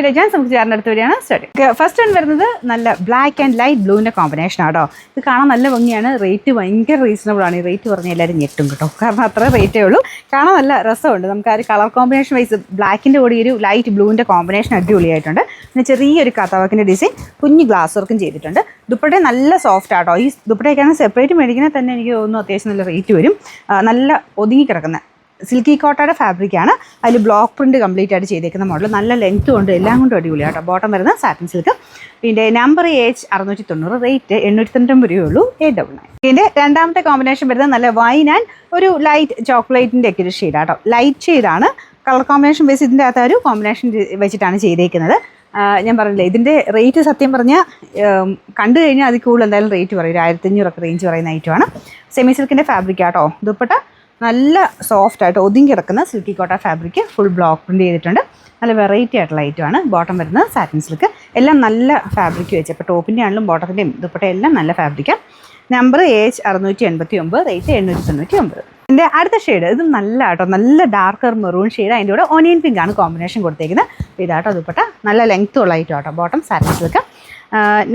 ഡിജൈൻസ് നമുക്ക് ചേർന്നെടുത്ത് വരികയാണ് start. First one വരുന്നത് നല്ല ബ്ലാക്ക് ആൻഡ് ലൈറ്റ് ബ്ലൂവിൻ്റെ കോമ്പിനേഷൻ ആട്ടോ. ഇത് കാണാൻ നല്ല ഭംഗിയാണ്. റേറ്റ് ഭയങ്കര റീസണബിൾ ആണ്. ഈ റേറ്റ് പറഞ്ഞാൽ എല്ലാവരും ഞെട്ടും കേട്ടോ, കാരണം അത്ര റേറ്റേ ഉള്ളൂ. കാണാൻ നല്ല രസമുണ്ട്. നമുക്ക് ആ ഒരു കളർ കോമ്പിനേഷൻ വൈസ് ബ്ലാക്കിൻ്റെ കൂടി ഒരു ലൈറ്റ് ബ്ലൂവിൻ്റെ കോമ്പിനേഷൻ അടിപൊളിയായിട്ടുണ്ട്. പിന്നെ ചെറിയൊരു കഥവക്കിൻ്റെ ഡിസൈൻ, കുഞ്ഞ് ഗ്ലാസ് വർക്കും ചെയ്തിട്ടുണ്ട്. ദുപ്പട്ട നല്ല സോഫ്റ്റ് ആട്ടോ. ഈ ദുപ്പട്ടയൊക്കെയാണ് സെപ്പറേറ്റ് മേടിക്കുന്നത് തന്നെ എനിക്ക് തോന്നുന്നു അത്യാവശ്യം നല്ല റേറ്റ് വരും. നല്ല ഒതുങ്ങി കിടക്കുന്ന സിൽക്കി കോട്ടയുടെ ഫാബ്രിക്കാണ്. അതിൽ ബ്ലോക്ക് പ്രിൻറ്റ് കംപ്ലീറ്റ് ആയിട്ട് ചെയ്തേക്കുന്ന മോഡൽ. നല്ല ലെങ്ത്തും ഉണ്ട്, എല്ലാം കൊണ്ടും അടിപൊളിയാട്ടോ. ബോട്ടം വരുന്ന സാറ്റിൻ സിൽക്ക്. ഇതിൻ്റെ നമ്പർ H690, റേറ്റ് 890 രൂപയുള്ളൂ. 899. ഇതിൻ്റെ രണ്ടാമത്തെ കോമ്പിനേഷൻ വരുന്നത് നല്ല വൈൻ ആൻഡ് ഒരു ലൈറ്റ് ചോക്ലേറ്റിൻ്റെ ഒക്കെ ഒരു ഷെയ്ഡാട്ടോ. ലൈറ്റ് ഷെയ്ഡാണ്. കളർ കോമ്പിനേഷൻ ബേസ് ഇതിൻ്റെ അകത്ത് ഒരു കോമ്പിനേഷൻ വെച്ചിട്ടാണ് ചെയ്തേക്കുന്നത്. ഞാൻ പറഞ്ഞില്ലേ, ഇതിൻ്റെ റേറ്റ് സത്യം പറഞ്ഞാൽ കണ്ടു കഴിഞ്ഞാൽ അതിൽ കൂടുതൽ എന്തായാലും റേറ്റ് പറയും. 1500 റേഞ്ച് പറയുന്ന ഐറ്റമാണ്. സെമി സിൽക്കിൻ്റെ ഫാബ്രിക് ആട്ടോ. ദുപ്പട്ട നല്ല സോഫ്റ്റ് ആയിട്ട് ഒതുങ്ങി കിടക്കുന്ന സിൽക്കി കോട്ട ഫാബ്രിക്, ഫുൾ ബ്ലോക്ക് പ്രിൻറ്റ് ചെയ്തിട്ടുണ്ട്. നല്ല വെറൈറ്റി ആയിട്ടുള്ള ഐറ്റമാണ്. ബോട്ടം വരുന്നത് സാറ്റിൻ സിൽക്ക്. എല്ലാം നല്ല ഫാബ്രിക് വെച്ച്, ഇപ്പോൾ ടോപ്പിൻ്റെ ആണെങ്കിലും ബോട്ടത്തിൻ്റെയും ദുപ്പട്ട എല്ലാം നല്ല ഫാബ്രിക്കാണ്. Number H689, rate 899. ഇതിൻ്റെ അടുത്ത ഷെയ്ഡ് ഇത് നല്ല ആട്ടോ, നല്ല ഡാർക്കർ മെറൂൺ ഷെയ്ഡ്. അതിൻ്റെ കൂടെ ഓനിയൻ പിങ്ക് ആണ് കോമ്പിനേഷൻ കൊടുത്തേക്കുന്നത്. ഇതാട്ടോ ദുപ്പട്ട. നല്ല ലെങ്ത്തുള്ള ഐറ്റം ആട്ടോ. Bottom satin silk.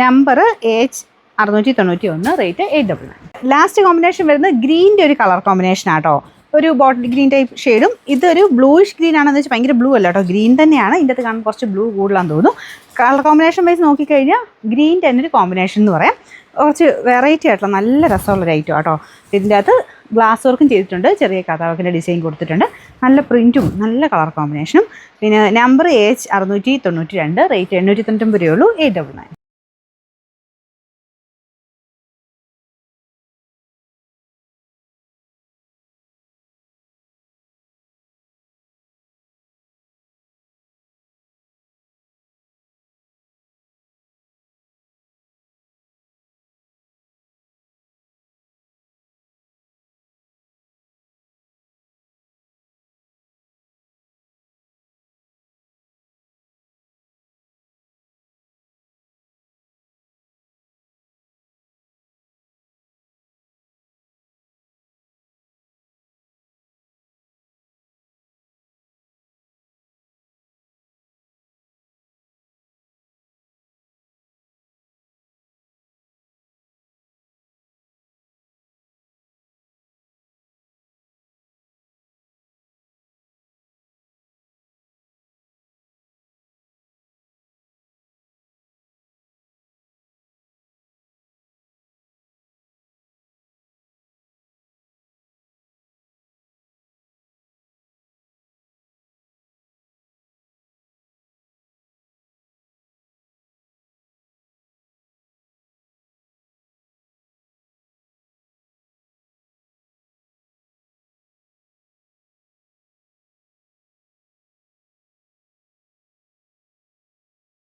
Number H691, rate 899. Last combination വരുന്നത് ഗ്രീൻ്റെ ഒരു കളർ കോമ്പിനേഷൻ ആട്ടോ. ഒരു ബോട്ടിൽ ഗ്രീൻ ടൈപ്പ് ഷെയ്ഡും. ഇതൊരു ബ്ലൂയിഷ് ഗ്രീൻ ആണെന്ന് വെച്ചാൽ ഭയങ്കര ബ്ലൂ അല്ല കേട്ടോ, ഗ്രീൻ തന്നെയാണ്. ഇതിൻ്റെ അകത്ത് കാണാൻ കുറച്ച് ബ്ലൂ കൂടുതലാണെന്ന് തോന്നുന്നു. കളർ കോമ്പിനേഷൻ വൈസ് നോക്കിക്കഴിഞ്ഞാൽ ഗ്രീൻ തന്നെ ഒരു കോമ്പിനേഷൻ എന്ന് പറയാം. കുറച്ച് വെറൈറ്റി ആയിട്ടുള്ള നല്ല രസമുള്ളൊരു ഐറ്റം ആട്ടോ. ഇതിൻ്റെ അകത്ത് ഗ്ലാസ് വർക്കും ചെയ്തിട്ടുണ്ട്. ചെറിയ കഥാവക്കിൻ്റെ ഡിസൈൻ കൊടുത്തിട്ടുണ്ട്. നല്ല പ്രിൻറ്റും നല്ല കളർ കോമ്പിനേഷനും. പിന്നെ നമ്പർ H692, റേറ്റ് 899 രൂപയുള്ളൂ. 899.